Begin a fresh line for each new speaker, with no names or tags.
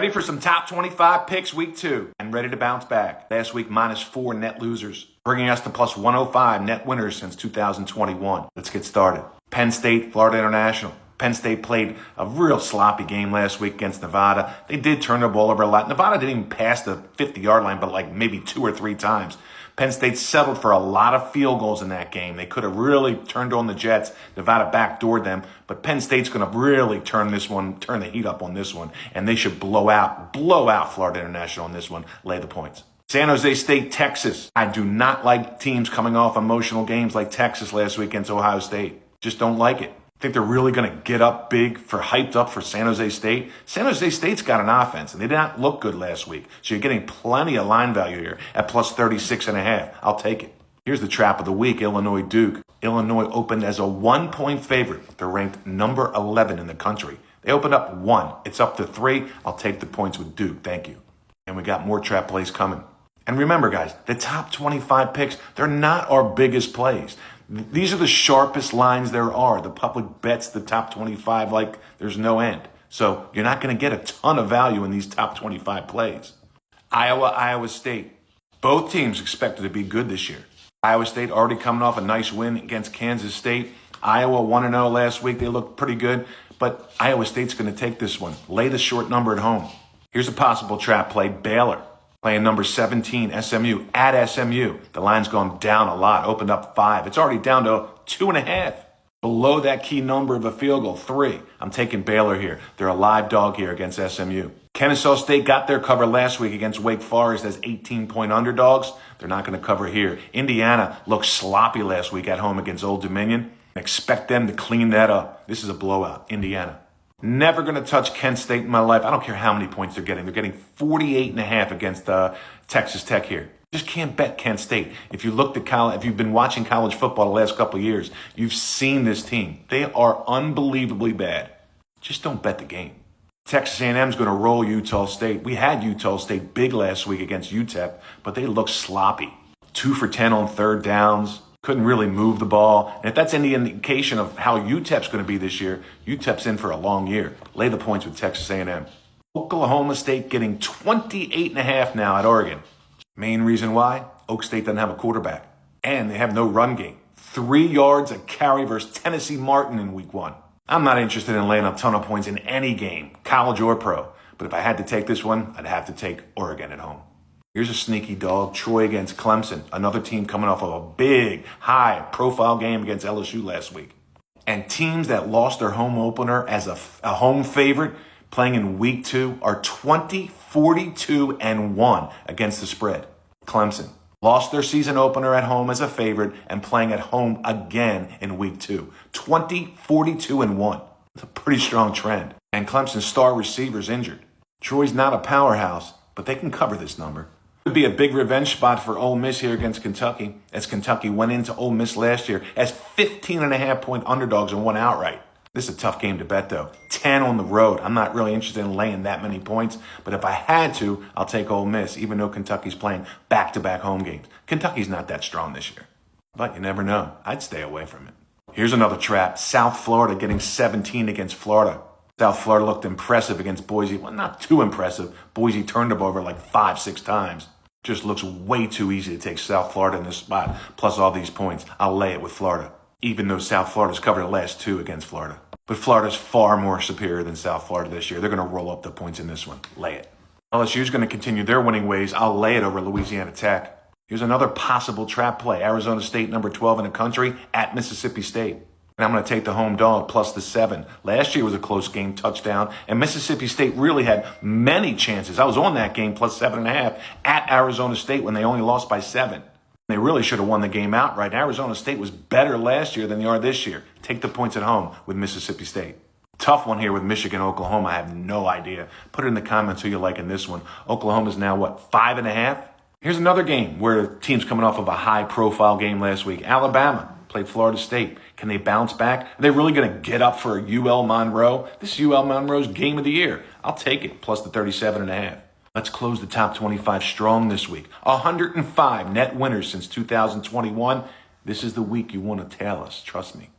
Ready for some top 25 picks week 2 and ready to bounce back. Last week, -4 net losers, bringing us to plus 105 net winners since 2021. Let's get started. Penn State, Florida International. Penn State played a real sloppy game last week against Nevada. They did turn the ball over a lot. Nevada didn't even pass the 50-yard line, but like maybe 2 or 3 times. Penn State settled for a lot of field goals in that game. They could have really turned on the Jets. Nevada backdoored them, but Penn State's going to really turn the heat up on this one, and they should blow out Florida International on this one, lay the points. San Jose State, Texas. I do not like teams coming off emotional games like Texas last week against Ohio State. Just don't like it. I think they're really going to get up big hyped up for San Jose State. San Jose State's got an offense, and they did not look good last week. So you're getting plenty of line value here at plus 36.5. I'll take it. Here's the trap of the week, Illinois Duke. Illinois opened as a 1-point favorite. They're ranked number 11 in the country. They opened up 1. It's up to 3. I'll take the points with Duke. Thank you. And we got more trap plays coming. And remember, guys, the top 25 picks, they're not our biggest plays. These are the sharpest lines there are. The public bets the top 25 like there's no end. So you're not going to get a ton of value in these top 25 plays. Iowa State. Both teams expected to be good this year. Iowa State already coming off a nice win against Kansas State. Iowa 1-0 last week. They looked pretty good. But Iowa State's going to take this one. Lay the short number at home. Here's a possible trap play. Baylor. Playing number 17, SMU, at SMU. The line's gone down a lot, opened up 5. It's already down to 2.5. Below that key number of a field goal, 3. I'm taking Baylor here. They're a live dog here against SMU. Kennesaw State got their cover last week against Wake Forest as 18-point underdogs. They're not going to cover here. Indiana looked sloppy last week at home against Old Dominion. Expect them to clean that up. This is a blowout, Indiana. Never going to touch Kent State in my life. I don't care how many points they're getting. They're getting 48.5 against Texas Tech here. Just can't bet Kent State. If you looked at if you've been watching college football the last couple of years, you've seen this team. They are unbelievably bad. Just don't bet the game. Texas A&M's going to roll Utah State. We had Utah State big last week against UTEP, but they look sloppy. 2 for 10 on third downs. Couldn't really move the ball. And if that's any indication of how UTEP's going to be this year, UTEP's in for a long year. Lay the points with Texas A&M. Oklahoma State getting 28.5 now at Oregon. Main reason why? Oak State doesn't have a quarterback. And they have no run game. 3 yards a carry versus Tennessee Martin in week 1. I'm not interested in laying a ton of points in any game, college or pro. But if I had to take this one, I'd have to take Oregon at home. Here's a sneaky dog, Troy against Clemson, another team coming off of a big, high-profile game against LSU last week. And teams that lost their home opener as a home favorite playing in week 2 are 20-42-1 against the spread. Clemson lost their season opener at home as a favorite and playing at home again in week 2. 20-42-1. It's a pretty strong trend. And Clemson's star receiver's injured. Troy's not a powerhouse, but they can cover this number. Could be a big revenge spot for Ole Miss here against Kentucky, as Kentucky went into Ole Miss last year as 15.5-point underdogs and won outright. This is a tough game to bet, though. 10 on the road. I'm not really interested in laying that many points, but if I had to, I'll take Ole Miss, even though Kentucky's playing back-to-back home games. Kentucky's not that strong this year, but you never know. I'd stay away from it. Here's another trap. South Florida getting 17 against Florida. South Florida looked impressive against Boise. Well, not too impressive. Boise turned them over like 5-6 times. Just looks way too easy to take South Florida in this spot, plus all these points. I'll lay it with Florida, even though South Florida's covered the last 2 against Florida. But Florida's far more superior than South Florida this year. They're going to roll up the points in this one. Lay it. LSU's going to continue their winning ways. I'll lay it over Louisiana Tech. Here's another possible trap play. Arizona State, number 12 in the country, at Mississippi State. And I'm going to take the home dog plus the 7. Last year was a close game, touchdown. And Mississippi State really had many chances. I was on that game plus 7.5 at Arizona State when they only lost by 7. They really should have won the game outright. Arizona State was better last year than they are this year. Take the points at home with Mississippi State. Tough one here with Michigan, Oklahoma. I have no idea. Put it in the comments who you like in this one. Oklahoma's now, 5.5? Here's another game where the team's coming off of a high-profile game last week. Alabama played Florida State. Can they bounce back? Are they really going to get up for UL Monroe? This is UL Monroe's game of the year. I'll take it, plus the 37.5. Let's close the top 25 strong this week. 105 net winners since 2021. This is the week you want to tail us. Trust me.